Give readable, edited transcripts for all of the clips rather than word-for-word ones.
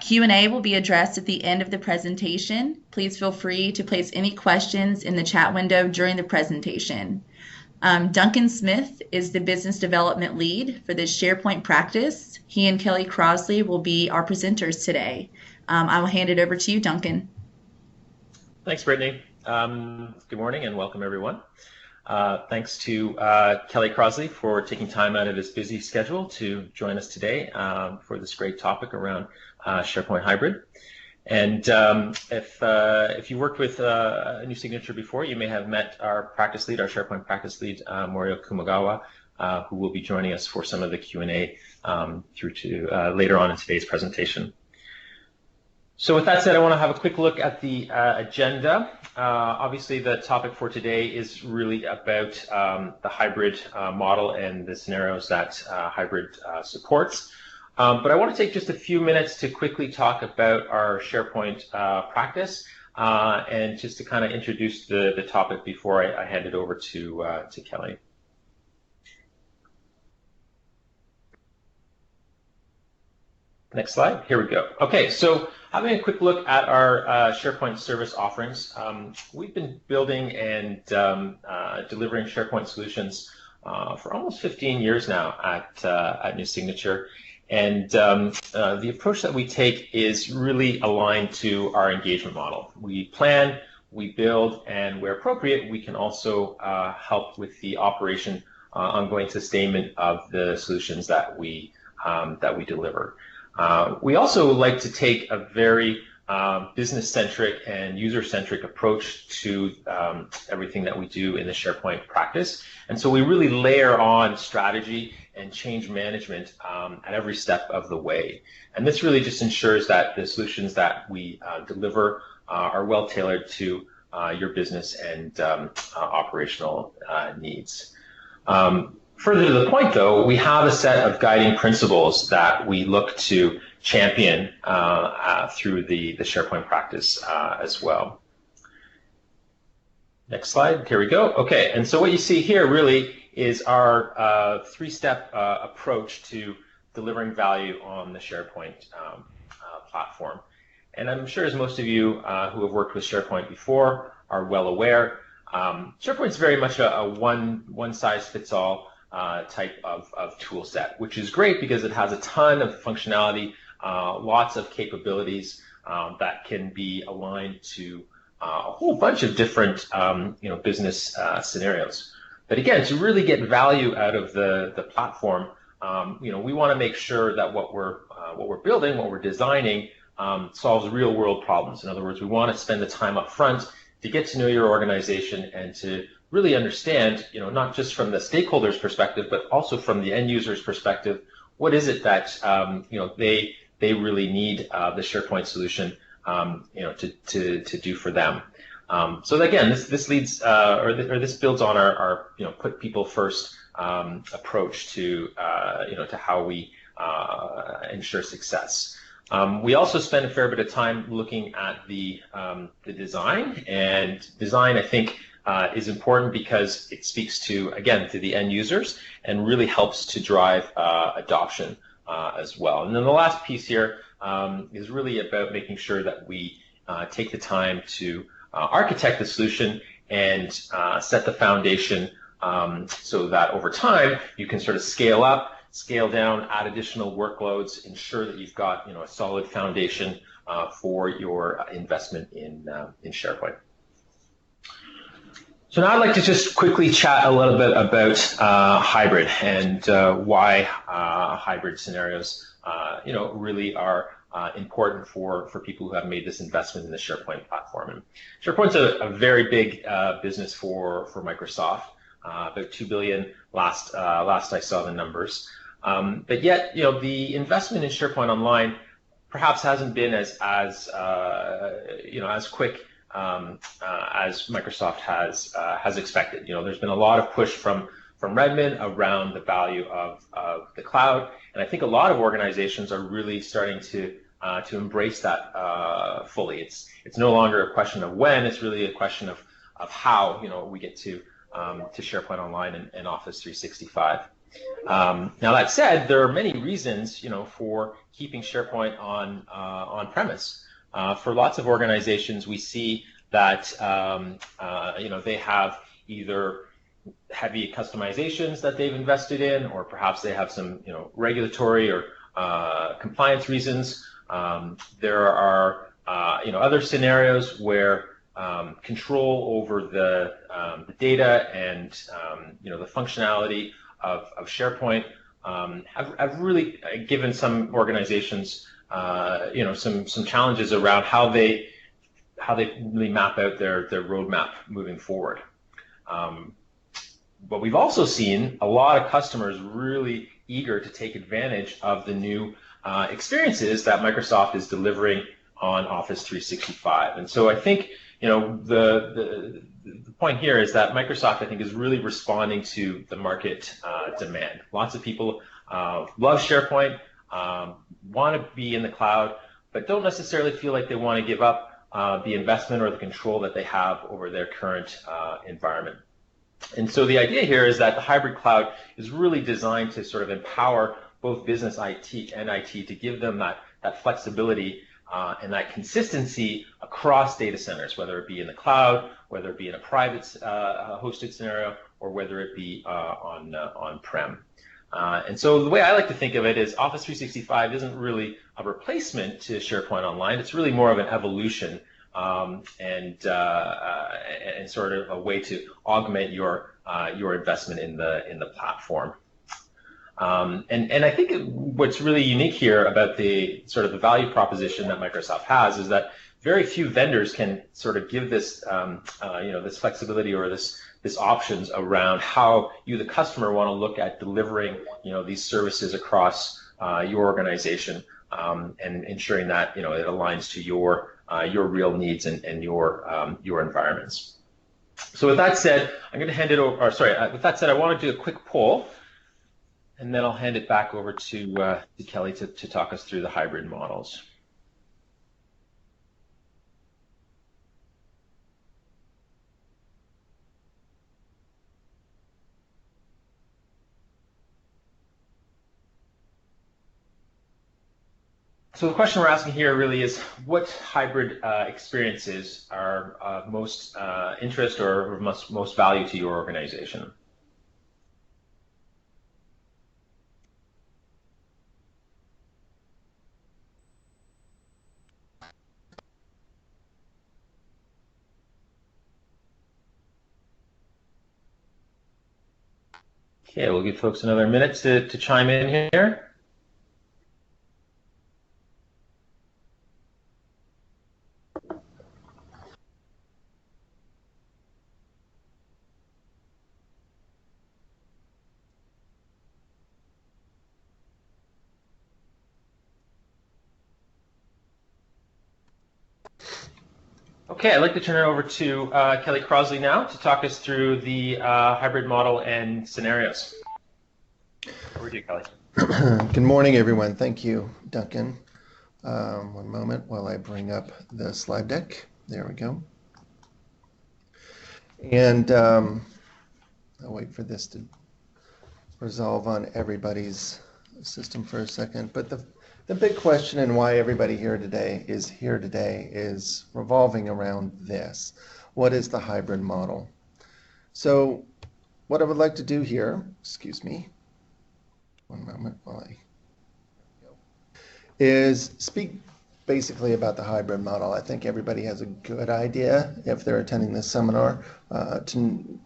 Q&A will be addressed at the end of the presentation. Please feel free to place any questions in the chat window during the presentation. Duncan Smith is the business development lead for this SharePoint practice. He and Kelly Crosley will be our presenters today. I will hand it over to you, Duncan. Thanks, Brittany. Good morning and welcome, everyone. Thanks to Kelly Crosley for taking time out of his busy schedule to join us today for this great topic around SharePoint Hybrid. And if you worked with NewSignature before, you may have met our practice lead, our SharePoint practice lead, Morio Kumagawa, who will be joining us for some of the Q&A through to later on in today's presentation. So with that said, I want to have a quick look at the agenda. Obviously, the topic for today is really about the hybrid model and the scenarios that hybrid supports. But I want to take just a few minutes to quickly talk about our SharePoint practice and just to kind of introduce the topic before I hand it over to Kelly. Next slide. Here we go. Okay, so having a quick look at our SharePoint service offerings, we've been building and delivering SharePoint solutions for almost 15 years now at NewSignature. And the approach that we take is really aligned to our engagement model. We plan, we build, and where appropriate, we can also help with the operation, ongoing sustainment of the solutions that we deliver. We also like to take a very business-centric and user-centric approach to everything that we do in the SharePoint practice. And so we really layer on strategy and change management at every step of the way. And this really just ensures that the solutions that we deliver are well tailored to your business and operational needs. Further to the point, though, we have a set of guiding principles that we look to champion through the SharePoint practice as well. Next slide. Here we go. Okay, and so what you see here really is our three-step approach to delivering value on the SharePoint platform. And I'm sure, as most of you who have worked with SharePoint before are well aware, SharePoint's very much a one-size-fits-all type of tool set, which is great because it has a ton of functionality, lots of capabilities that can be aligned to a whole bunch of different business scenarios. But again, to really get value out of the platform, we want to make sure that what we're building, what we're designing, solves real-world problems. In other words, we want to spend the time up front to get to know your organization and to really understand, not just from the stakeholders' perspective, but also from the end user's perspective, what is it that they really need the SharePoint solution to do for them. So again, this leads or this builds on our put people first approach to how we ensure success. We also spend a fair bit of time looking at the design, and design, I think, is important because it speaks to, again, to the end users and really helps to drive adoption as well. And then the last piece here is really about making sure that we take the time to architect the solution and set the foundation so that over time you can sort of scale up, scale down, add additional workloads, ensure that you've got a solid foundation for your investment in SharePoint. So now I'd like to just quickly chat a little bit about hybrid and why hybrid scenarios really are important for people who have made this investment in the SharePoint platform. And SharePoint's a very big business for Microsoft, about $2 billion last I saw the numbers. But yet, the investment in SharePoint Online perhaps hasn't been as quick as Microsoft has expected. There's been a lot of push from Redmond around the value of the cloud, and I think a lot of organizations are really starting to embrace that fully. It's no longer a question of when; it's really a question of how we get to SharePoint Online and Office 365. Now that said, there are many reasons, for keeping SharePoint on premise. For lots of organizations, we see that they have either heavy customizations that they've invested in, or perhaps they have some regulatory or compliance reasons. There are other scenarios where control over the data and the functionality of SharePoint have really given some organizations some challenges around how they really map out their roadmap moving forward. But we've also seen a lot of customers really eager to take advantage of the new experiences that Microsoft is delivering on Office 365. And so I think the point here is that Microsoft, I think, is really responding to the market demand. Lots of people love SharePoint, want to be in the cloud, but don't necessarily feel like they want to give up the investment or the control that they have over their current environment. And so the idea here is that the hybrid cloud is really designed to sort of empower both business IT and IT to give them that flexibility and that consistency across data centers, whether it be in the cloud, whether it be in a private hosted scenario, or whether it be on-prem. And so the way I like to think of it is Office 365 isn't really a replacement to SharePoint Online. It's really more of an evolution and sort of a way to augment your investment in the platform. And I think what's really unique here about the sort of the value proposition that Microsoft has is that very few vendors can sort of give this this flexibility or this options around how you, the customer, want to look at delivering these services across your organization and ensuring that it aligns to your real needs and your environments. So with that said, I'm going to hand it over. Or sorry, with that said, I want to do a quick poll, and then I'll hand it back over to Kelly to talk us through the hybrid models. So the question we're asking here really is, what hybrid experiences are of most interest or most value to your organization? Okay, we'll give folks another minute to chime in here. Okay, I'd like to turn it over to Kelly Crosley now to talk us through the hybrid model and scenarios. Over to you, Kelly. Good morning, everyone. Thank you, Duncan. One moment while I bring up the slide deck. There we go. And I'll wait for this to resolve on everybody's system for a second. But the big question and why everybody here today is revolving around this. What is the hybrid model? So what I would like to do here, excuse me, one moment while I go, is speak basically about the hybrid model. I think everybody has a good idea if they're attending this seminar and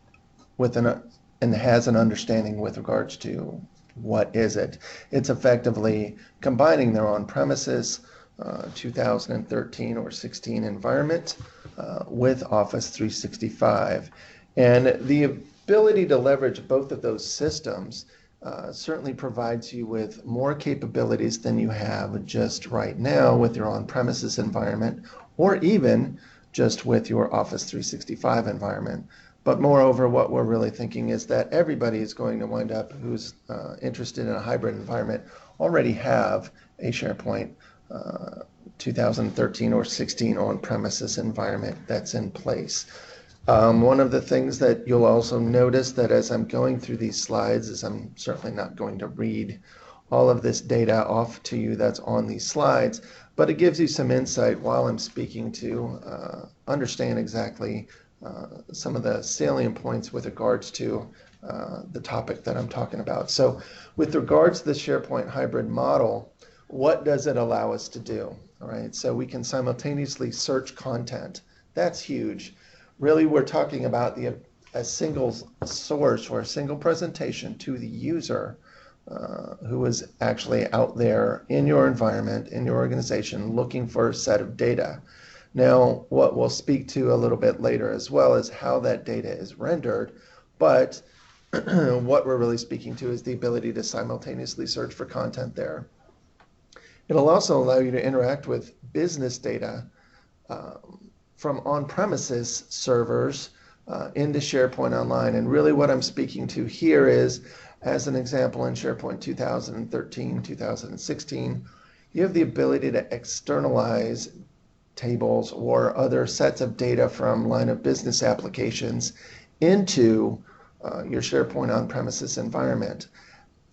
has an understanding with regards to what is it. It's effectively combining their on-premises 2013 or 16 environment with Office 365. And the ability to leverage both of those systems certainly provides you with more capabilities than you have just right now with your on-premises environment, or even just with your Office 365 environment. But moreover, what we're really thinking is that everybody is going to wind up who's interested in a hybrid environment already have a SharePoint 2013 or 16 on-premises environment that's in place. One of the things that you'll also notice that as I'm going through these slides is I'm certainly not going to read all of this data off to you that's on these slides, but it gives you some insight while I'm speaking to understand exactly some of the salient points with regards to the topic that I'm talking about. So with regards to the SharePoint hybrid model, what does it allow us to do? All right, so we can simultaneously search content. That's huge. Really, we're talking about a single source or a single presentation to the user who is actually out there in your environment, in your organization, looking for a set of data. Now, what we'll speak to a little bit later as well is how that data is rendered, but what we're really speaking to is the ability to simultaneously search for content there. It'll also allow you to interact with business data from on-premises servers into SharePoint Online. And really what I'm speaking to here is, as an example, in SharePoint 2013, 2016, you have the ability to externalize tables or other sets of data from line of business applications into your SharePoint on-premises environment.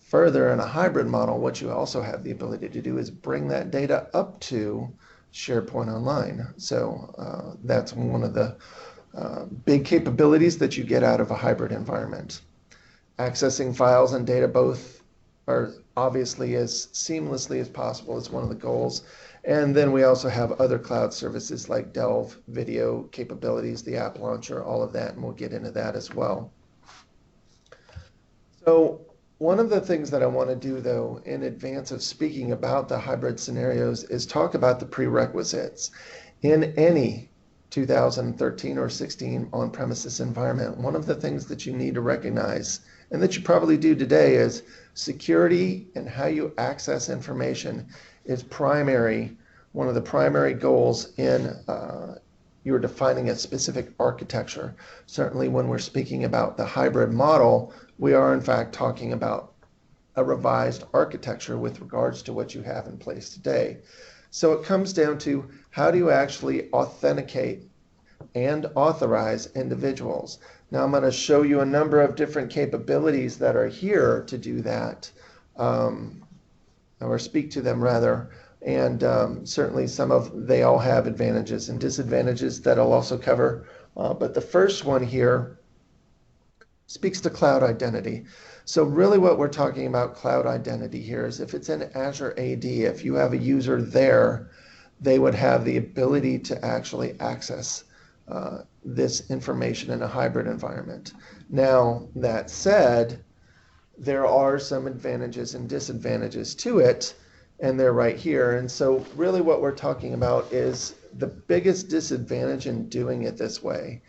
Further, in a hybrid model, what you also have the ability to do is bring that data up to SharePoint Online. So that's one of the big capabilities that you get out of a hybrid environment. Accessing files and data both are obviously as seamlessly as possible is one of the goals. And then we also have other cloud services like Delve, video capabilities, the app launcher, all of that, and we'll get into that as well. So one of the things that I want to do, though, in advance of speaking about the hybrid scenarios is talk about the prerequisites. In any 2013 or 16 on-premises environment, one of the things that you need to recognize, and that you probably do today, is security and how you access information is primary, one of the primary goals in you're defining a specific architecture. Certainly when we're speaking about the hybrid model, we are in fact talking about a revised architecture with regards to what you have in place today. So it comes down to how do you actually authenticate and authorize individuals. Now I'm going to show you a number of different capabilities that are here to do that, or speak to them rather. And certainly they all have advantages and disadvantages that I'll also cover. But the first one here speaks to cloud identity. So really what we're talking about cloud identity here is if it's in Azure AD, if you have a user there, they would have the ability to actually access this information in a hybrid environment. Now, that said, there are some advantages and disadvantages to it, and they're right here. And so really what we're talking about is the biggest disadvantage in doing it this way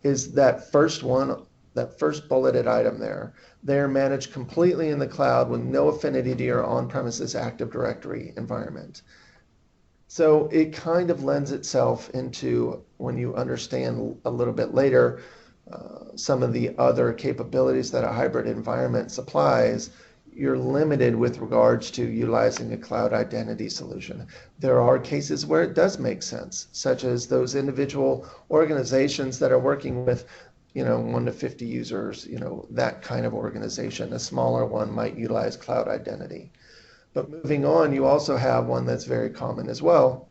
is that first one, that first bulleted item there. They're managed completely in the cloud with no affinity to your on-premises Active Directory environment. So it kind of lends itself into, when you understand a little bit later, some of the other capabilities that a hybrid environment supplies, you're limited with regards to utilizing a cloud identity solution. There are cases where it does make sense, such as those individual organizations that are working with 1 to 50 users, that kind of organization. A smaller one might utilize cloud identity. But moving on, you also have one that's very common as well,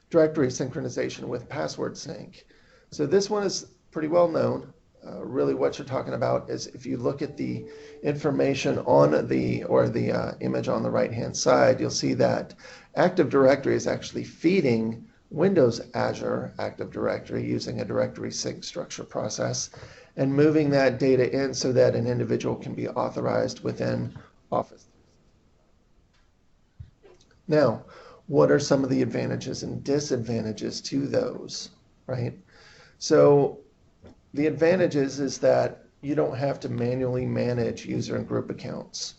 directory synchronization with password sync. So this one is pretty well known. Really what you're talking about is if you look at the information on the image on the right hand side, you'll see that Active Directory is actually feeding Windows Azure Active Directory using a directory sync structure process and moving that data in so that an individual can be authorized within Office. Now, what are some of the advantages and disadvantages to those, right? So the advantages is that you don't have to manually manage user and group accounts,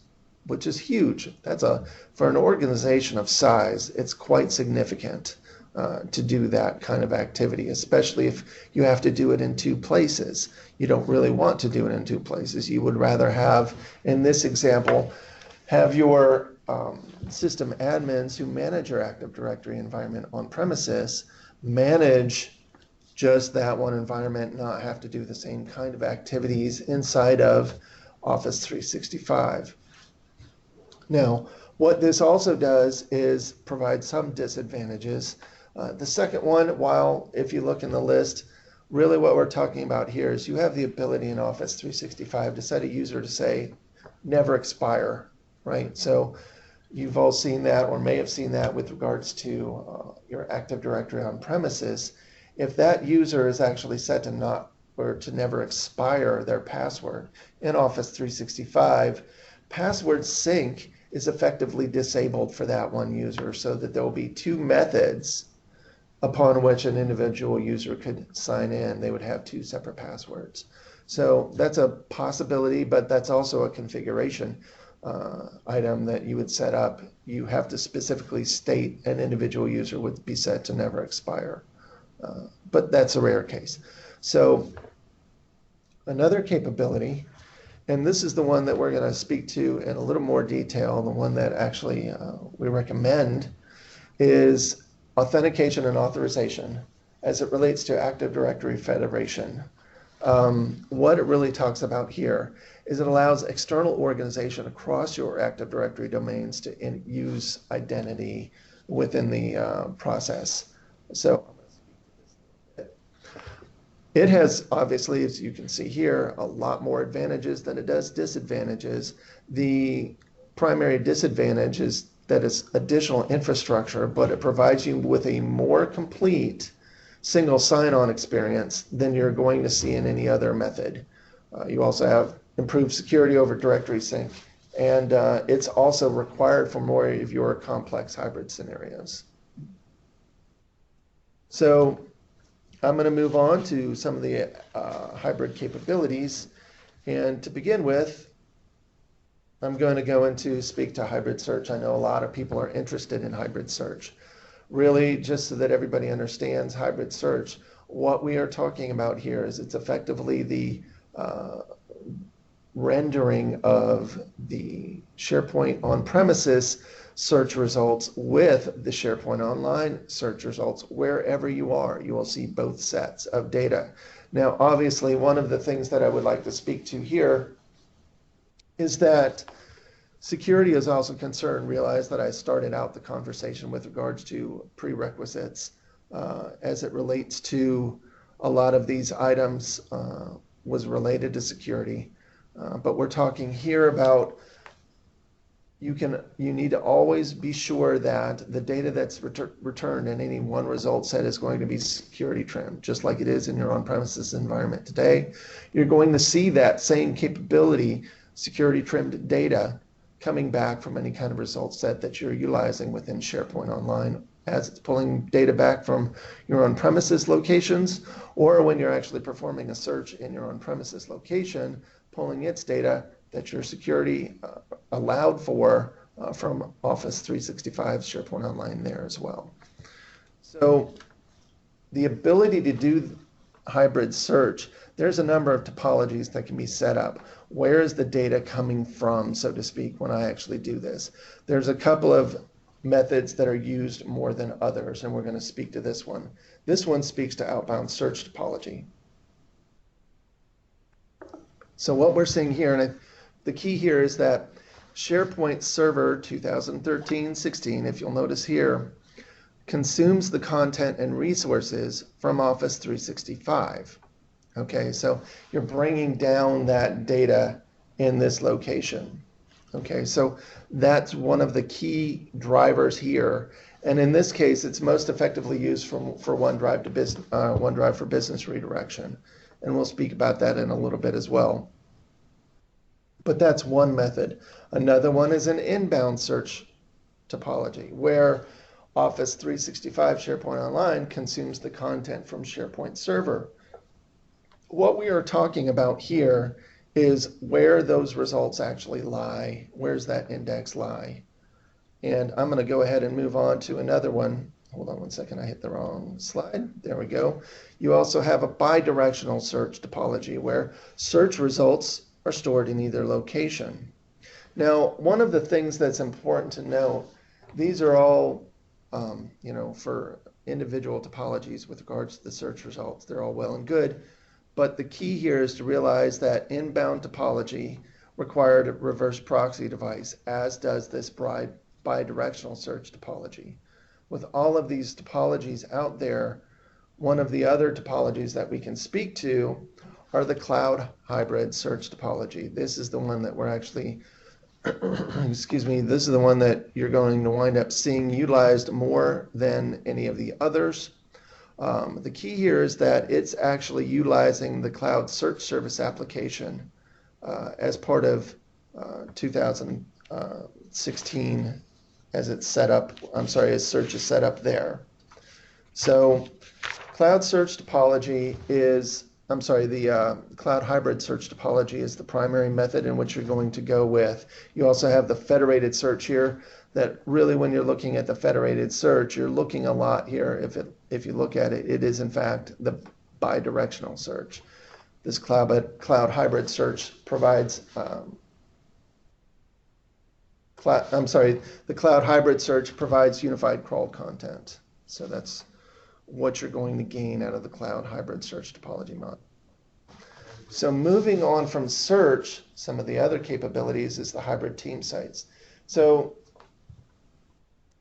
which is huge. For an organization of size, it's quite significant to do that kind of activity, especially if you have to do it in 2 places. You don't really want to do it in 2 places. You would rather have, in this example, have your system admins who manage your Active Directory environment on premises manage just that one environment, not have to do the same kind of activities inside of Office 365. Now, what this also does is provide some disadvantages. The second one, while if you look in the list, really what we're talking about here is you have the ability in Office 365 to set a user to say, never expire, right? So you've all seen that or may have seen that with regards to your Active Directory on premises. If that user is actually set to not or to never expire their password in Office 365, password sync is effectively disabled for that one user so that there will be two methods upon which an individual user could sign in. They would have two separate passwords. So that's a possibility, but that's also a configuration item that you would set up. You have to specifically state an individual user would be set to never expire, but that's a rare case. So another capability, and this is the one that we're going to speak to in a little more detail, the one that actually we recommend, is Authentication and Authorization as it relates to Active Directory Federation. What it really talks about here is it allows external organization across your Active Directory domains to use identity within the process. So it has, obviously, as you can see here, a lot more advantages than it does disadvantages. The primary disadvantage is that it's additional infrastructure, but it provides you with a more complete single sign-on experience than you're going to see in any other method. You also have improved security over directory sync, and it's also required for more of your complex hybrid scenarios. So I'm going to move on to some of the hybrid capabilities, and to begin with, I'm going to go into speak to hybrid search. I know a lot of people are interested in hybrid search. Really, just so that everybody understands hybrid search, what we are talking about here is it's effectively the rendering of the SharePoint on-premises search results with the SharePoint Online search results wherever you are. You will see both sets of data. Now, obviously, one of the things that I would like to speak to here is that security is also concerned. Realize that I started out the conversation with regards to prerequisites as it relates to a lot of these items was related to security. But we're talking here about you need to always be sure that the data that's returned in any one result set is going to be security trimmed, just like it is in your on-premises environment today. You're going to see that same capability, security trimmed data, coming back from any kind of result set that you're utilizing within SharePoint Online as it's pulling data back from your on-premises locations, or when you're actually performing a search in your on-premises location, pulling its data that your security allowed for from Office 365 SharePoint Online there as well. So the ability to do hybrid search, there's a number of topologies that can be set up. Where is the data coming from, so to speak, when I actually do this? There's a couple of methods that are used more than others, and we're going to speak to this one. This one speaks to outbound search topology. So what we're seeing here, and the key here is that SharePoint Server 2013-16, if you'll notice here, consumes the content and resources from Office 365. Okay, so you're bringing down that data in this location. Okay, so that's one of the key drivers here. And in this case, it's most effectively used for OneDrive to business, OneDrive for Business redirection. And we'll speak about that in a little bit as well. But that's one method. Another one is an inbound search topology, where Office 365 SharePoint Online consumes the content from SharePoint Server. What we are talking about here is where those results actually lie. Where's that index lie? And I'm going to go ahead and move on to another one. Hold on one second, I hit the wrong slide. There we go. You also have a bidirectional search topology where search results are stored in either location. Now, one of the things that's important to note, these are all, for individual topologies with regards to the search results. They're all well and good, but the key here is to realize that inbound topology required a reverse proxy device, as does this bidirectional search topology. With all of these topologies out there, one of the other topologies that we can speak to are the cloud hybrid search topology. This is the one that we're actually, excuse me, this is the one that you're going to wind up seeing utilized more than any of the others. The key here is that it's actually utilizing the cloud search service application as part of 2016 as it's set up, as search is set up there. So cloud search topology is, the cloud hybrid search topology is the primary method in which you're going to go with. You also have the federated search here that really, when you're looking at the federated search, you're looking a lot here. If you look at it, it is in fact the bidirectional search. This cloud hybrid search provides, the cloud hybrid search provides unified crawled content. So that's what you're going to gain out of the cloud hybrid search topology mod. So moving on from search, some of the other capabilities is the hybrid team sites. So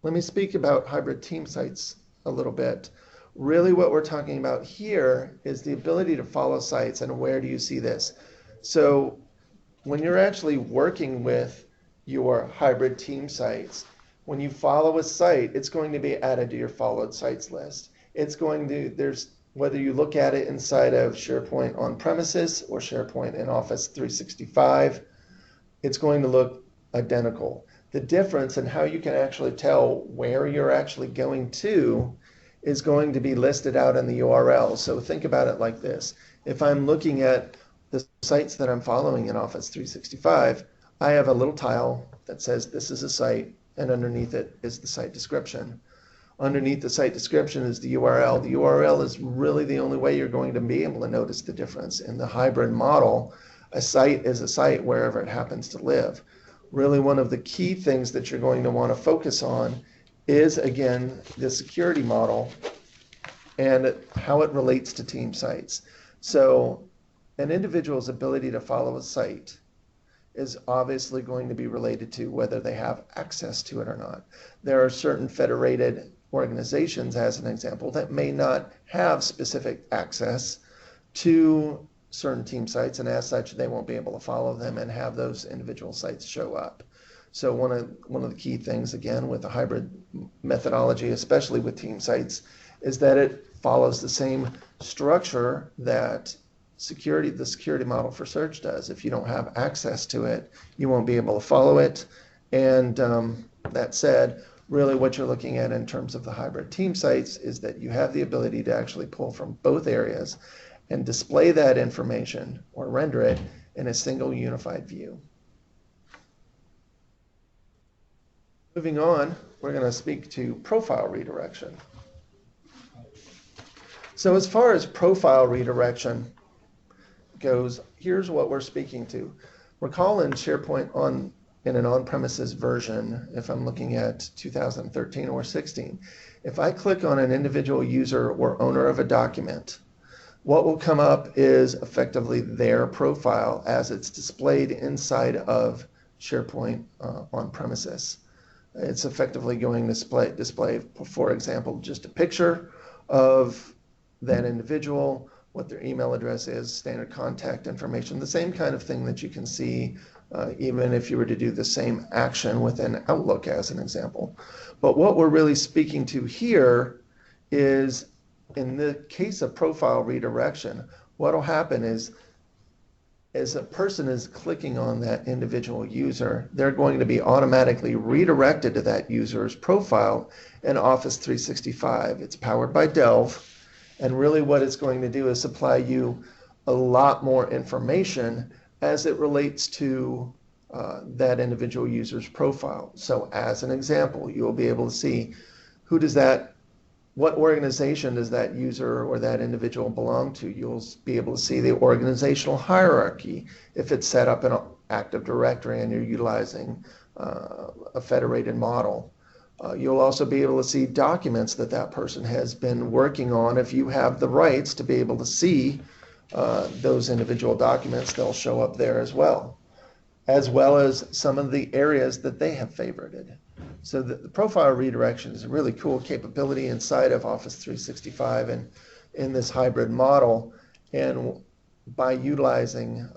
let me speak about hybrid team sites a little bit. Really what we're talking about here is the ability to follow sites, and where do you see this? So when you're actually working with your hybrid team sites, when you follow a site, it's going to be added to your followed sites list. It's going to, whether you look at it inside of SharePoint on premises or SharePoint in Office 365, it's going to look identical. The difference in how you can actually tell where you're actually going to is going to be listed out in the URL. So think about it like this. If I'm looking at the sites that I'm following in Office 365, I have a little tile that says this is a site, and underneath it is the site description. Underneath the site description is the URL. The URL is really the only way you're going to be able to notice the difference. In the hybrid model, a site is a site wherever it happens to live. Really, one of the key things that you're going to want to focus on is, again, the security model and how it relates to team sites. So an individual's ability to follow a site is obviously going to be related to whether they have access to it or not. There are certain federated organizations, as an example, that may not have specific access to certain team sites, and as such, they won't be able to follow them and have those individual sites show up. So one of the key things, again, with the hybrid methodology, especially with team sites, is that it follows the same structure that the security model for search does. If you don't have access to it, you won't be able to follow it. And that said, really what you're looking at in terms of the hybrid team sites is that you have the ability to actually pull from both areas and display that information or render it in a single unified view. Moving on, we're going to speak to profile redirection. So as far as profile redirection goes, here's what we're speaking to. Recall in SharePoint in an on-premises version, if I'm looking at 2013 or 16, if I click on an individual user or owner of a document, what will come up is effectively their profile as it's displayed inside of SharePoint on premises. It's effectively going to display, for example, just a picture of that individual, what their email address is, standard contact information, the same kind of thing that you can see even if you were to do the same action within Outlook, as an example. But what we're really speaking to here is, in the case of profile redirection, what will happen is, as a person is clicking on that individual user, they're going to be automatically redirected to that user's profile in Office 365. It's powered by Delve, and really what it's going to do is supply you a lot more information as it relates to that individual user's profile. So as an example, you'll be able to see what organization does that user or that individual belong to. You'll be able to see the organizational hierarchy if it's set up in an Active Directory and you're utilizing a federated model. You'll also be able to see documents that that person has been working on. If you have the rights to be able to see those individual documents, they'll show up there as well as some of the areas that they have favorited. So the profile redirection is a really cool capability inside of Office 365 and in this hybrid model. And by utilizing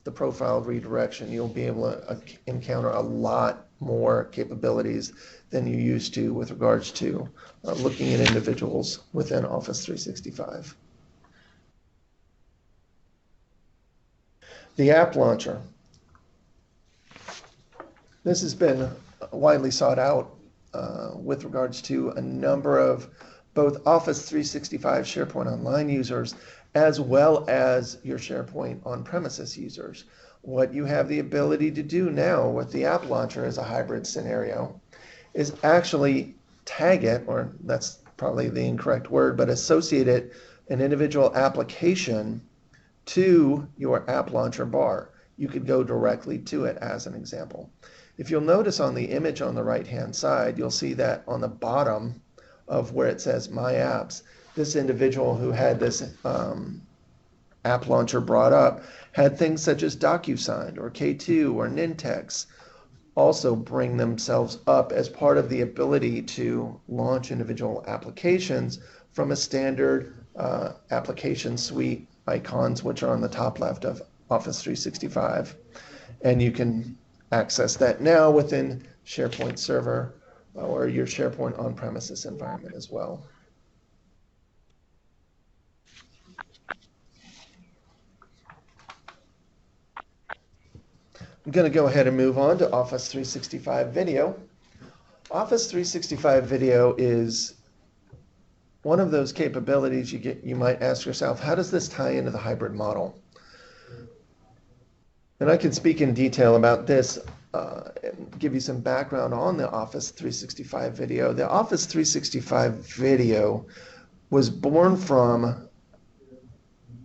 the profile redirection, you'll be able to encounter a lot more capabilities than you used to with regards to looking at individuals within Office 365. The app launcher. This has been widely sought out with regards to a number of both Office 365 SharePoint Online users as well as your SharePoint on-premises users. What you have the ability to do now with the app launcher as a hybrid scenario is actually tag it, or that's probably the incorrect word, but associate it, an individual application, to your app launcher bar. You could go directly to it as an example. If you'll notice on the image on the right-hand side, you'll see that on the bottom of where it says My Apps, this individual who had this app launcher brought up had things such as DocuSign or K2 or Nintex also bring themselves up as part of the ability to launch individual applications from a standard application suite icons, which are on the top left of Office 365. And you can access that now within SharePoint Server or your SharePoint on-premises environment as well. I'm going to go ahead and move on to Office 365 Video. Office 365 Video is one of those capabilities you might ask yourself, how does this tie into the hybrid model? And I can speak in detail about this and give you some background on the Office 365 Video. The Office 365 Video was born from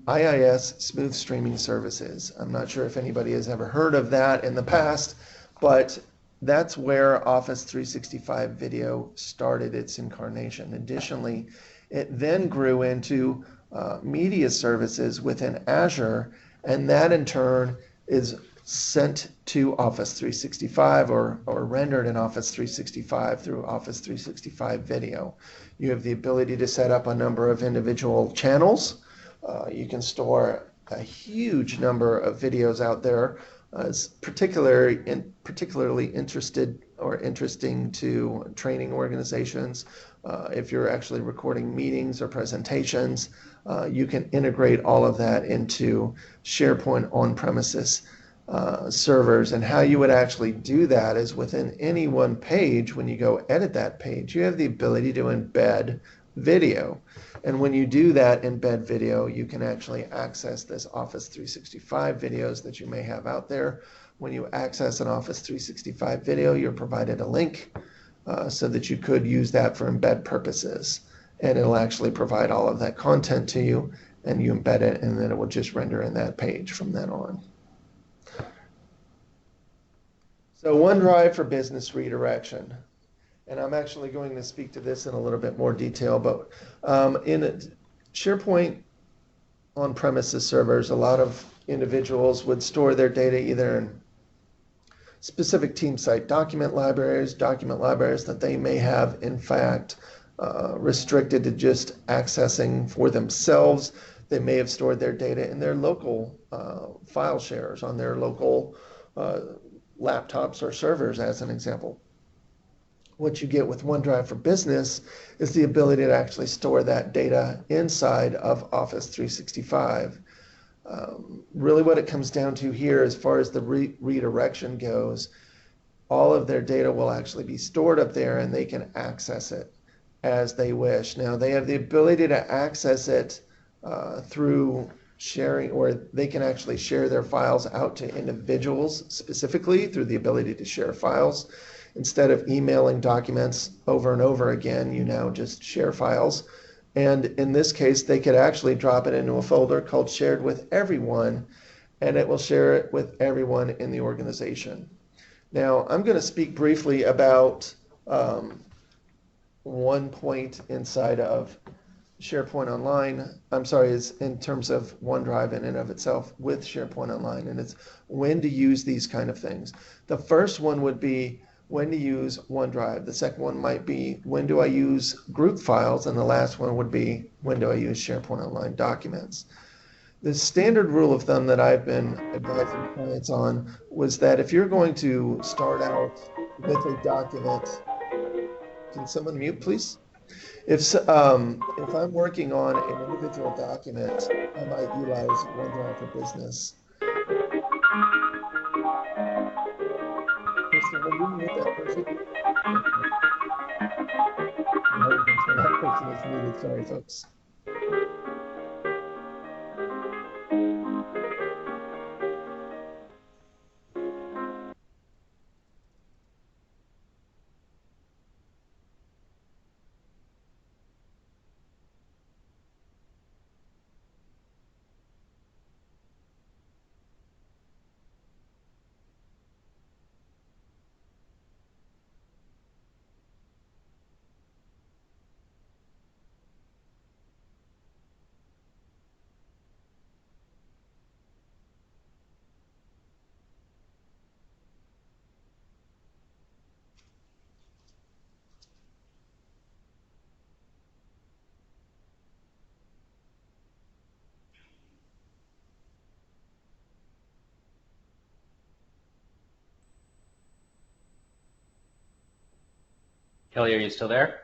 IIS Smooth Streaming Services. I'm not sure if anybody has ever heard of that in the past, but that's where Office 365 Video started its incarnation. Additionally, it then grew into media services within Azure, and that in turn is sent to Office 365 or rendered in Office 365 through Office 365 Video. You have the ability to set up a number of individual channels. You can store a huge number of videos out there, particularly interested or interesting to training organizations. If you're actually recording meetings or presentations, you can integrate all of that into SharePoint on-premises servers. And how you would actually do that is within any one page, when you go edit that page, you have the ability to embed video. And when you do that embed video, you can actually access this Office 365 videos that you may have out there. When you access an Office 365 video, you're provided a link so that you could use that for embed purposes. And it'll actually provide all of that content to you, and you embed it, and then it will just render in that page from then on. So OneDrive for business redirection. And I'm actually going to speak to this in a little bit more detail, but in SharePoint on-premises servers, a lot of individuals would store their data either in specific team site document libraries that they may have, in fact, restricted to just accessing for themselves. They may have stored their data in their local file shares on their local laptops or servers, as an example. What you get with OneDrive for Business is the ability to actually store that data inside of Office 365. Really what it comes down to here, as far as the redirection goes, all of their data will actually be stored up there, and they can access it as they wish. Now, they have the ability to access it through sharing, or they can actually share their files out to individuals specifically through the ability to share files. Instead of emailing documents over and over again, you now just share files. And in this case, they could actually drop it into a folder called Shared with Everyone, and it will share it with everyone in the organization. Now, I'm going to speak briefly about One point inside of SharePoint Online, I'm sorry, is in terms of OneDrive in and of itself with SharePoint Online, and it's when to use these kind of things. The first one would be when to use OneDrive. The second one might be when do I use group files, and the last one would be when do I use SharePoint Online documents. The standard rule of thumb that I've been advising clients on was that if you're going to start out with a document, can someone mute, please? If I'm working on an individual document, I might utilize OneDrive for Business. Kristen, will you mute that person? That person is muted. Sorry, folks. Kelly, are you still there?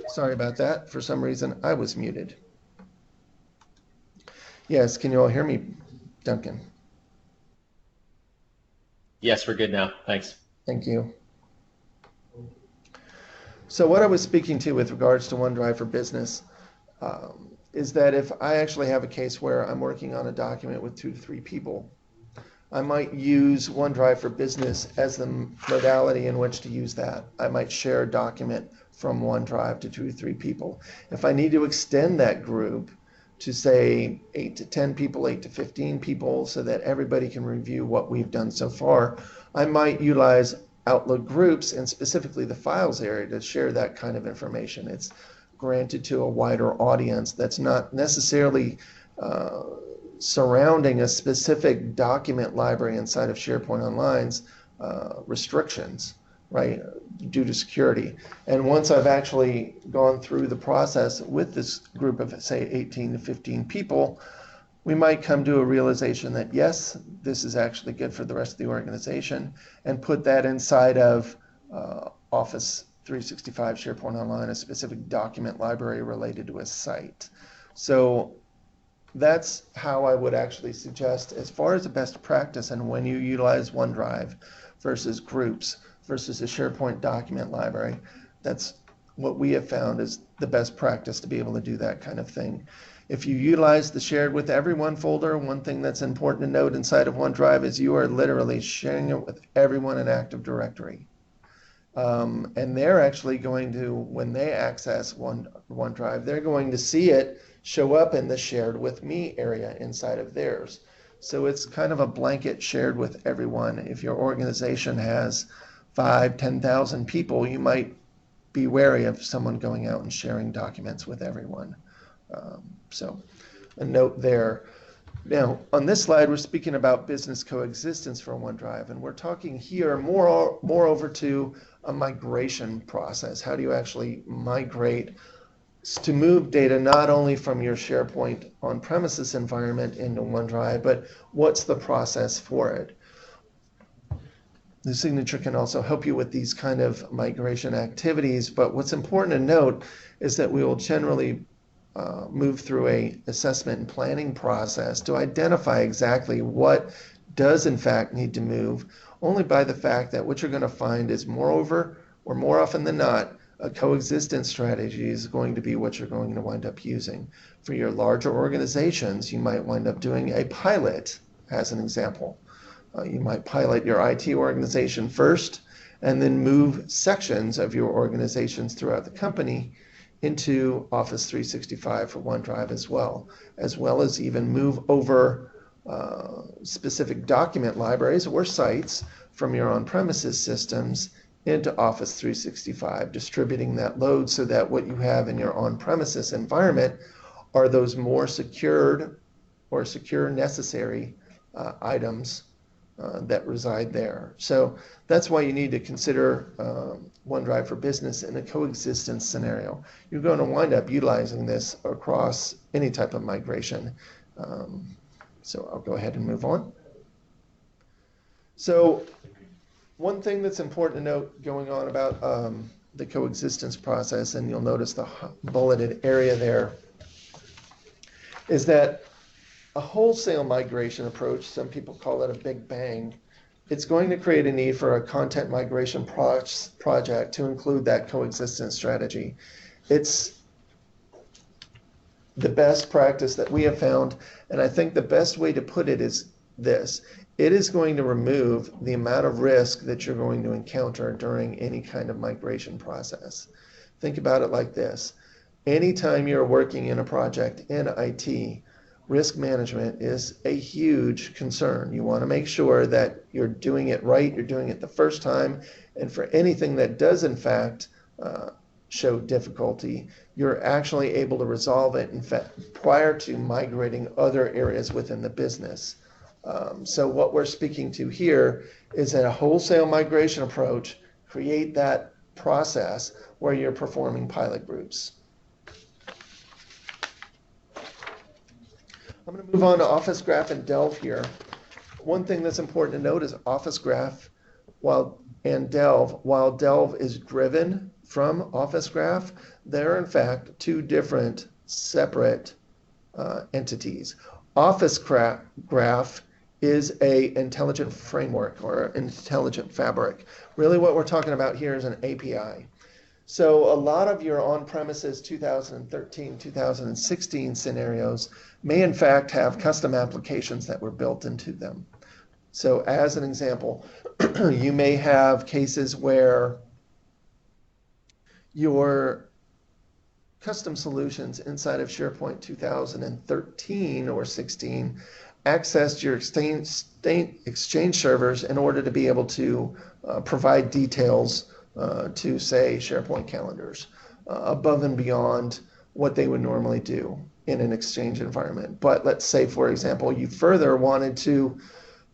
Sorry about that. For some reason, I was muted. Yes, can you all hear me, Duncan? Yes, we're good now. Thanks. Thank you. So what I was speaking to with regards to OneDrive for Business is that if I actually have a case where I'm working on a document with 2 to 3 people, I might use OneDrive for Business as the modality in which to use that. I might share a document from OneDrive to 2 to 3 people. If I need to extend that group to say 8 to 10 people, 8 to 15 people, so that everybody can review what we've done so far, I might utilize Outlook groups and specifically the files area to share that kind of information. It's granted to a wider audience that's not necessarily surrounding a specific document library inside of SharePoint Online's restrictions, right, due to security. And once I've actually gone through the process with this group of, say, 18 to 15 people, we might come to a realization that, yes, this is actually good for the rest of the organization, and put that inside of Office 365 SharePoint Online, a specific document library related to a site. So that's how I would actually suggest, as far as a best practice and when you utilize OneDrive versus groups versus a SharePoint document library, that's what we have found is the best practice to be able to do that kind of thing. If you utilize the shared with everyone folder, one thing that's important to note inside of OneDrive is you are literally sharing it with everyone in Active Directory. And they're actually going to, when they access OneDrive, they're going to see it show up in the shared with me area inside of theirs. So it's kind of a blanket shared with everyone. If your organization has 5,000, 10,000 people, you might be wary of someone going out and sharing documents with everyone. So a note there. Now, on this slide, we're speaking about business coexistence for OneDrive, and we're talking here moreover to a migration process. How do you actually migrate to move data not only from your SharePoint on-premises environment into OneDrive, but what's the process for it? NewSignature can also help you with these kind of migration activities, but what's important to note is that we will generally move through a assessment and planning process to identify exactly what does in fact need to move, only by the fact that what you're going to find is moreover, or more often than not, a coexistence strategy is going to be what you're going to wind up using. For your larger organizations, you might wind up doing a pilot, as an example. You might pilot your IT organization first, and then move sections of your organizations throughout the company into Office 365 for OneDrive as well as even move over specific document libraries or sites from your on-premises systems into Office 365, distributing that load so that what you have in your on-premises environment are those more secured or secure necessary items that reside there. So that's why you need to consider OneDrive for Business in a coexistence scenario. You're going to wind up utilizing this across any type of migration. So I'll go ahead and move on. So one thing that's important to note going on about the coexistence process, and you'll notice the bulleted area there, is that a wholesale migration approach, some people call it a big bang, it's going to create a need for a content migration project to include that coexistence strategy. It's the best practice that we have found, and I think the best way to put it is this. It is going to remove the amount of risk that you're going to encounter during any kind of migration process. Think about it like this. Anytime you're working in a project in IT, risk management is a huge concern. You want to make sure that you're doing it right, you're doing it the first time, and for anything that does in fact show difficulty, you're actually able to resolve it in fact prior to migrating other areas within the business. So what we're speaking to here is a wholesale migration approach, create that process where you're performing pilot groups. I'm going to move on to Office Graph and Delve here. One thing that's important to note is Office Graph and Delve, while Delve is driven from Office Graph, they're in fact two different separate entities. Office Graph is an intelligent framework or intelligent fabric. Really what we're talking about here is an API. So a lot of your on-premises 2013, 2016 scenarios may in fact have custom applications that were built into them. So as an example, you may have cases where your custom solutions inside of SharePoint 2013 or 16 accessed your Exchange servers in order to be able to provide details to, say, SharePoint calendars above and beyond what they would normally do in an Exchange environment. But let's say, for example, you further wanted to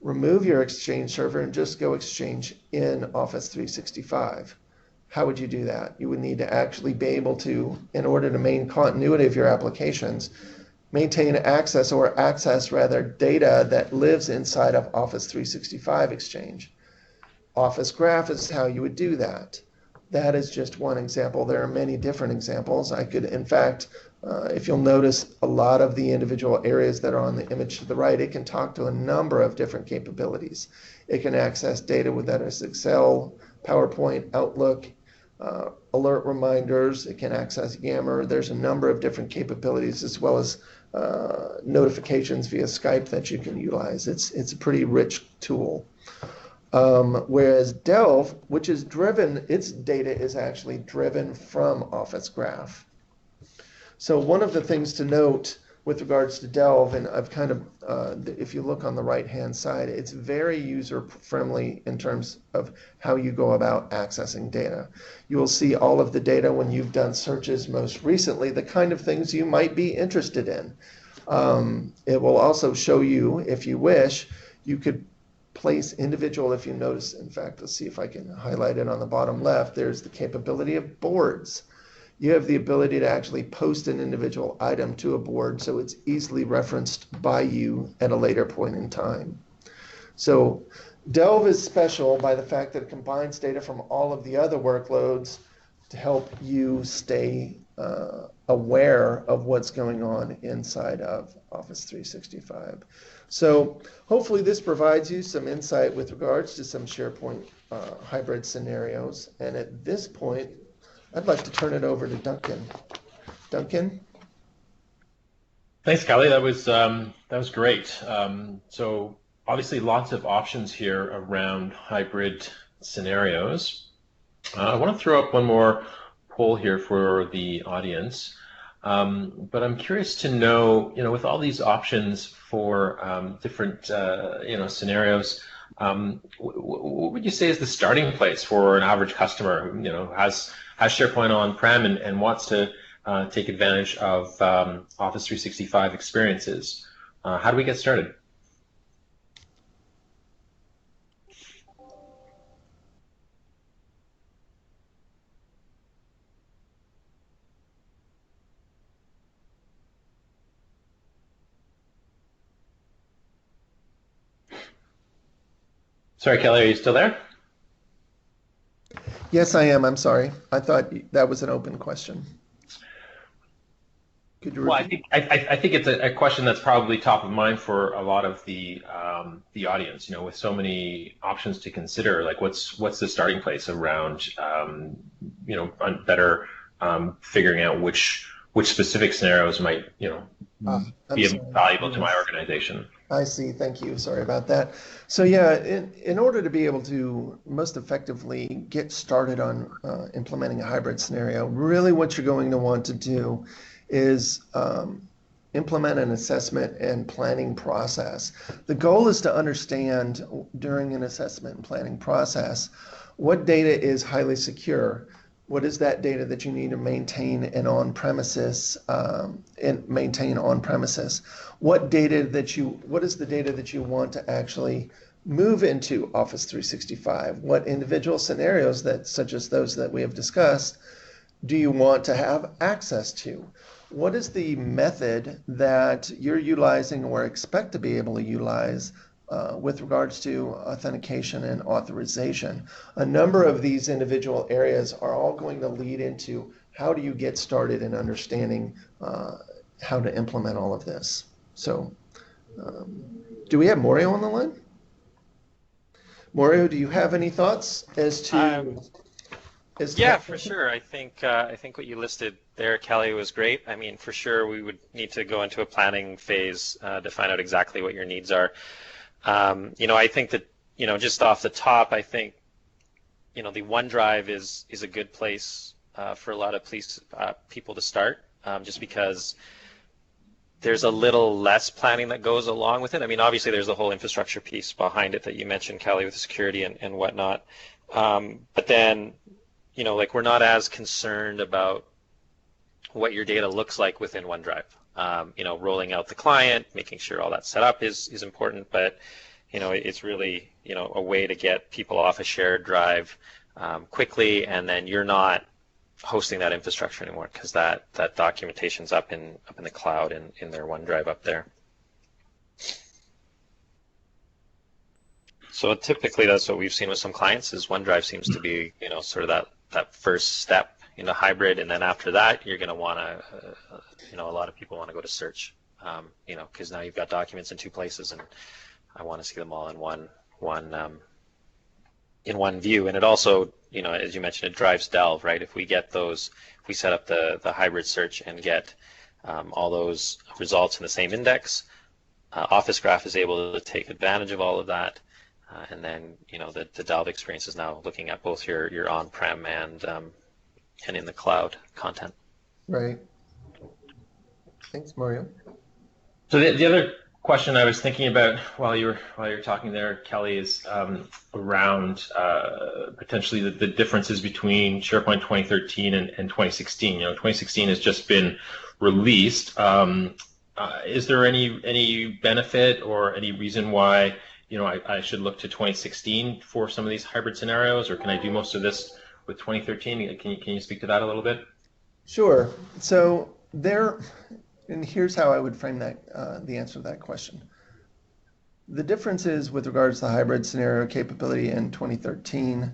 remove your Exchange server and just go Exchange in Office 365. How would you do that? You would need to actually be able to, in order to maintain continuity of your applications, maintain access rather data that lives inside of Office 365 Exchange. Office Graph is how you would do that. That is just one example. There are many different examples. I could, in fact, if you'll notice a lot of the individual areas that are on the image to the right, it can talk to a number of different capabilities. It can access data with that is Excel, PowerPoint, Outlook, alert reminders. It can access Yammer. There's a number of different capabilities as well as notifications via Skype that you can utilize. It's a pretty rich tool. Whereas Delve, which is driven, its data is actually driven from Office Graph. So one of the things to note with regards to Delve, and I've kind of, if you look on the right-hand side, it's very user-friendly in terms of how you go about accessing data. You will see all of the data when you've done searches most recently, the kind of things you might be interested in. It will also show you, if you wish, you could place individual, if you notice, in fact, let's see if I can highlight it on the bottom left, there's the capability of boards. You have the ability to actually post an individual item to a board so it's easily referenced by you at a later point in time. So Delve is special by the fact that it combines data from all of the other workloads to help you stay aware of what's going on inside of Office 365. So hopefully this provides you some insight with regards to some SharePoint hybrid scenarios. And at this point, I'd like to turn it over to Duncan. Duncan? Thanks, Kelly. That was great. So obviously lots of options here around hybrid scenarios. I want to throw up one more poll here for the audience. But I'm curious to know, with all these options for different, scenarios, what would you say is the starting place for an average customer who, has SharePoint on-prem and wants to take advantage of Office 365 experiences? How do we get started? Sorry, Kelly, are you still there? Yes, I am. I'm sorry. I thought that was an open question. Could you Well, repeat? I think it's a question that's probably top of mind for a lot of the audience. With so many options to consider, like what's the starting place around on better figuring out which specific scenarios might I'm be sorry. valuable to Yes. my organization. I see. Thank you. Sorry about that. So yeah, in order to be able to most effectively get started on implementing a hybrid scenario, really what you're going to want to do is implement an assessment and planning process. The goal is to understand during an assessment and planning process what data is highly secure. What is that data that you need to maintain and on premises and maintain on premises? What is the data that you want to actually move into Office 365? What individual scenarios such as those that we have discussed, do you want to have access to? What is the method that you're utilizing or expect to be able to utilize with regards to authentication and authorization? A number of these individual areas are all going to lead into how do you get started in understanding how to implement all of this. So do we have Mario on the line? Mario, do you have any thoughts as to Yeah, for sure. I think what you listed there, Kelly, was great. I mean, for sure, we would need to go into a planning phase to find out exactly what your needs are. I think that just off the top, I think the OneDrive is a good place for a lot of people to start, just because there's a little less planning that goes along with it. I mean, obviously, there's the whole infrastructure piece behind it that you mentioned, Kelly, with security and whatnot. But then, like we're not as concerned about what your data looks like within OneDrive. Rolling out the client, making sure all that's set up is important, but it's really a way to get people off a shared drive quickly, and then you're not hosting that infrastructure anymore because that documentation's up in the cloud in their OneDrive up there. So typically that's what we've seen with some clients is OneDrive seems to be sort of that first step in the hybrid, and then after that you're going to want to a lot of people want to go to search because now you've got documents in two places and I want to see them all in one view. And it also as you mentioned, it drives Delve, right? If we set up the hybrid search and get all those results in the same index, Office Graph is able to take advantage of all of that. And then, the Delve experience is now looking at both your on-prem and in the cloud content. Right. Thanks, Mario. So the other question I was thinking about while you were talking there, Kelly, is around potentially the differences between SharePoint 2013 and 2016. 2016 has just been released. Is there any benefit or any reason why I should look to 2016 for some of these hybrid scenarios, or can I do most of this with 2013? Can you speak to that a little bit? Sure. So and here's how I would frame that the answer to that question. The differences with regards to the hybrid scenario capability in 2013,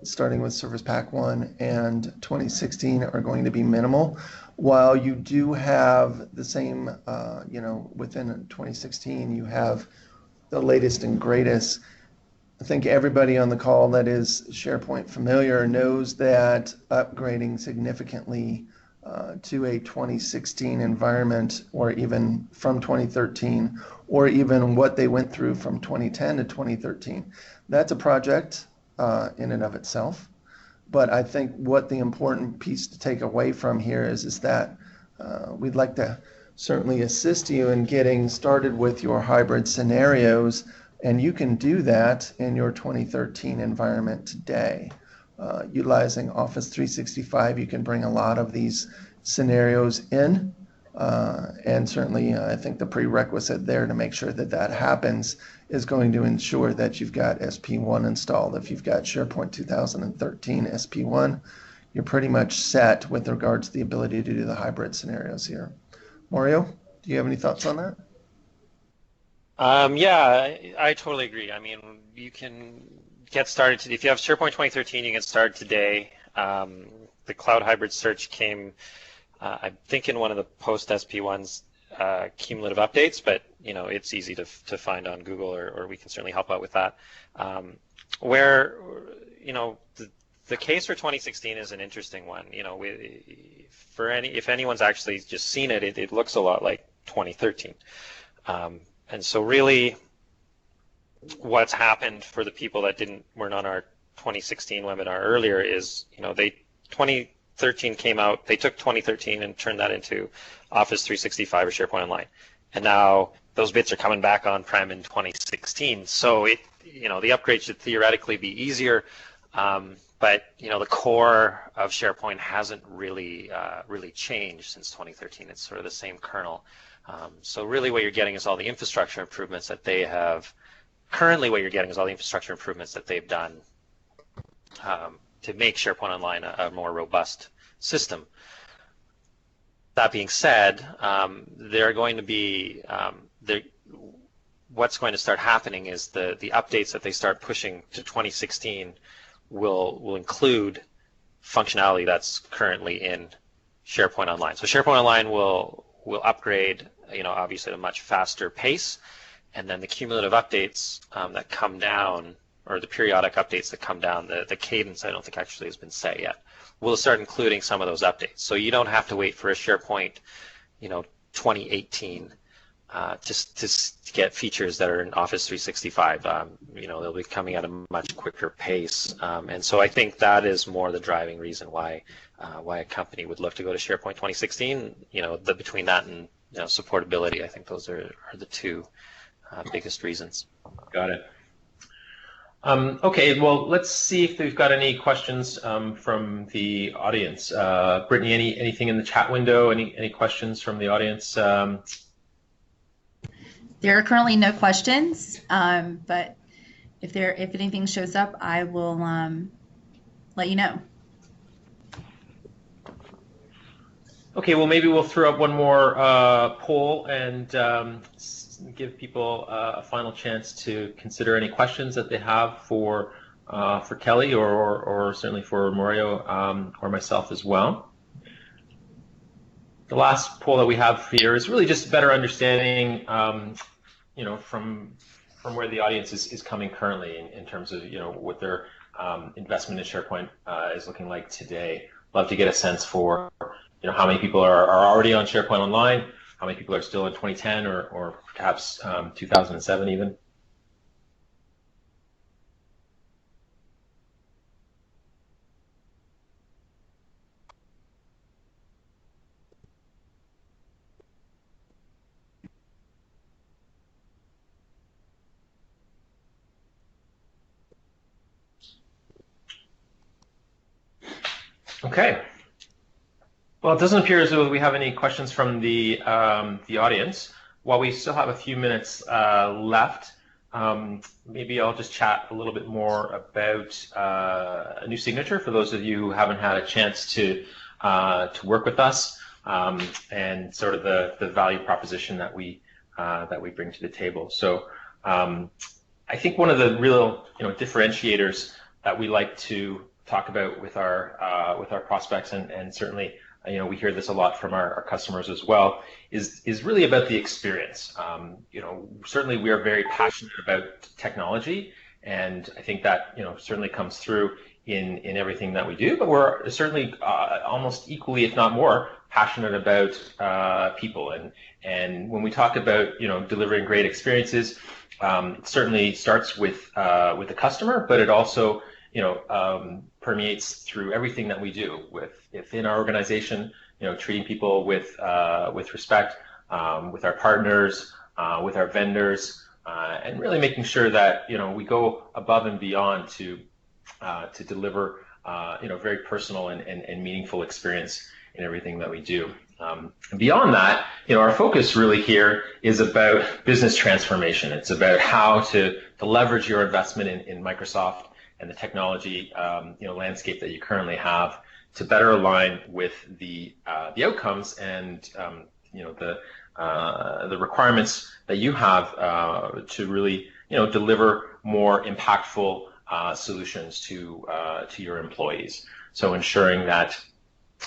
starting with Service Pack 1 and 2016, are going to be minimal. While you do have the same, within 2016, you have the latest and greatest. I think everybody on the call that is SharePoint familiar knows that upgrading significantly to a 2016 environment, or even from 2013, or even what they went through from 2010 to 2013. That's a project in and of itself. But I think what the important piece to take away from here is that we'd like to certainly assist you in getting started with your hybrid scenarios, and you can do that in your 2013 environment today. Utilizing Office 365, you can bring a lot of these scenarios in, and certainly I think the prerequisite there to make sure that that happens is going to ensure that you've got SP1 installed. If you've got SharePoint 2013 SP1, you're pretty much set with regards to the ability to do the hybrid scenarios here. Mario, do you have any thoughts on that? Yeah, I totally agree. I mean, you can get started if you have SharePoint 2013, you can start today. The cloud hybrid search came, I think, in one of the post SP1's cumulative updates, but it's easy to find on Google, or we can certainly help out with that. The case for 2016 is an interesting one. If anyone's actually just seen it, it looks a lot like 2013. And so really what's happened for the people that weren't on our 2016 webinar earlier is, 2013 came out, they took 2013 and turned that into Office 365 or SharePoint Online. And now those bits are coming back on-prem in 2016. So the upgrade should theoretically be easier. But the core of SharePoint hasn't really changed since 2013. It's sort of the same kernel. So really what you're getting is all the infrastructure improvements that they have. Currently what you're getting is all the infrastructure improvements that they've done to make SharePoint Online a more robust system. That being said, they're going to be what's going to start happening is the updates that they start pushing to 2016 will include functionality that's currently in SharePoint Online. So SharePoint Online will upgrade, obviously at a much faster pace, and then the cumulative updates that come down, or the periodic updates that come down, the cadence I don't think actually has been set yet, we'll start including some of those updates. So you don't have to wait for a SharePoint, 2018 to get features that are in Office 365. They'll be coming at a much quicker pace, and so I think that is more the driving reason why a company would look to go to SharePoint 2016. Between that and supportability, I think those are the two biggest reasons. Got it. Okay, well, let's see if we've got any questions from the audience. Brittany, anything in the chat window? Any questions from the audience? There are currently no questions, but if anything shows up, I will let you know. Okay, well, maybe we'll throw up one more poll and give people a final chance to consider any questions that they have for Kelly or certainly for Mario or myself as well. The last poll that we have here is really just better understanding, from where the audience is coming currently in terms of, what their investment in SharePoint is looking like today. Love to get a sense for, how many people are already on SharePoint Online, how many people are still in 2010 or perhaps 2007 even. Okay. Well, it doesn't appear as though we have any questions from the audience. While we still have a few minutes left, maybe I'll just chat a little bit more about NewSignature for those of you who haven't had a chance to work with us, and sort of the value proposition that we bring to the table. So I think one of the real differentiators that we like to talk about with our prospects, and certainly we hear this a lot from our customers as well, is really about the experience. Certainly we are very passionate about technology, and I think that certainly comes through in everything that we do, but we're certainly almost equally, if not more, passionate about people. And when we talk about delivering great experiences, it certainly starts with the customer, but it also permeates through everything that we do within our organization. treating people with respect, with our partners, with our vendors, and really making sure that we go above and beyond to deliver very personal and meaningful experience in everything that we do. Beyond that, our focus really here is about business transformation. It's about how to leverage your investment in Microsoft and the technology landscape that you currently have to better align with the outcomes and the requirements that you have to really deliver more impactful solutions to your employees. So ensuring that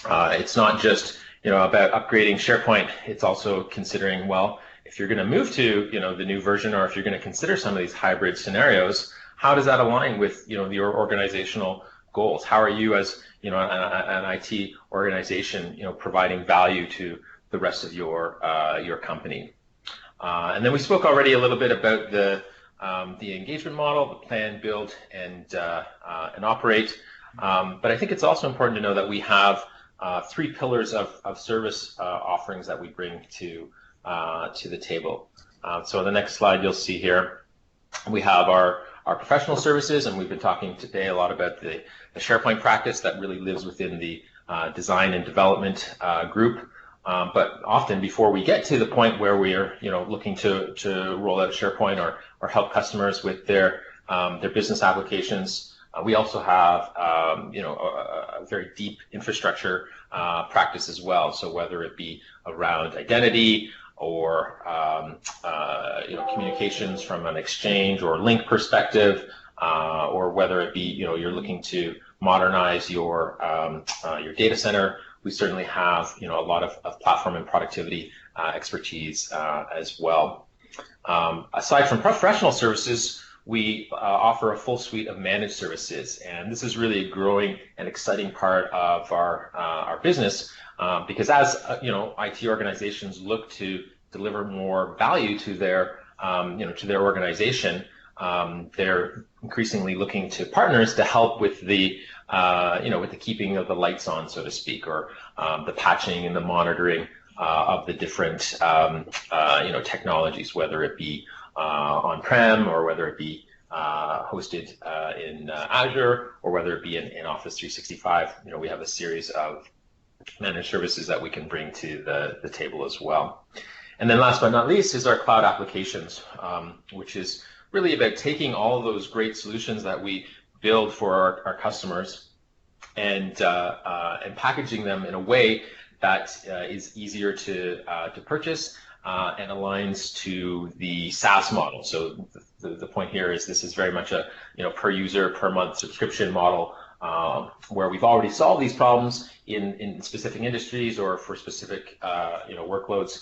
it's not just about upgrading SharePoint, it's also considering, well, if you're going to move to the new version, or if you're going to consider some of these hybrid scenarios, how does that align with your organizational goals? How are you as an IT organization providing value to the rest of your company? And then we spoke already a little bit about the engagement model, the plan, build, and operate. But I think it's also important to know that we have 3 pillars of service offerings that we bring to the table. So on the next slide, you'll see here we have our professional services, and we've been talking today a lot about the SharePoint practice that really lives within the design and development group. But often before we get to the point where we are looking to roll out SharePoint or help customers with their business applications, we also have a very deep infrastructure practice as well. So whether it be around identity or communications from an exchange or link perspective, or whether it be you're looking to modernize your data center, we certainly have a lot of platform and productivity expertise as well. Aside from professional services, we offer a full suite of managed services, and this is really a growing and exciting part of our business because as IT organizations look to deliver more value to their organization, they're increasingly looking to partners to help with the with the keeping of the lights on, so to speak, or the patching and the monitoring of the different technologies, whether it be on-prem or whether it be hosted in Azure or whether it be in Office 365. We have a series of managed services that we can bring to the table as well. And then last but not least is our cloud applications, which is really about taking all of those great solutions that we build for our customers and packaging them in a way that is easier to purchase and aligns to the SaaS model. So the point here is this is very much a per user, per month subscription model where we've already solved these problems in specific industries or for specific workloads.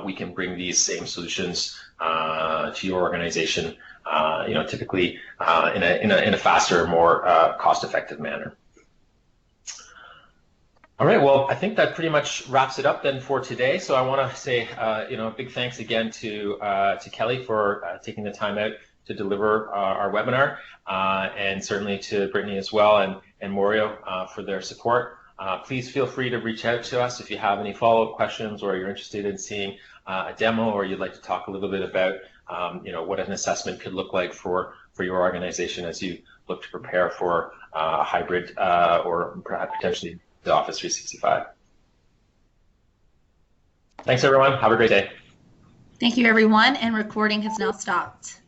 We can bring these same solutions to your organization, typically in a faster, more cost-effective manner. All right, well, I think that pretty much wraps it up then for today. So I want to say, a big thanks again to Kelly for taking the time out to deliver our webinar, and certainly to Brittany as well and Morio for their support. Please feel free to reach out to us if you have any follow-up questions or you're interested in seeing a demo or you'd like to talk a little bit about what an assessment could look like for your organization as you look to prepare for a hybrid or perhaps potentially the Office 365. Thanks, everyone. Have a great day. Thank you, everyone, and recording has now stopped.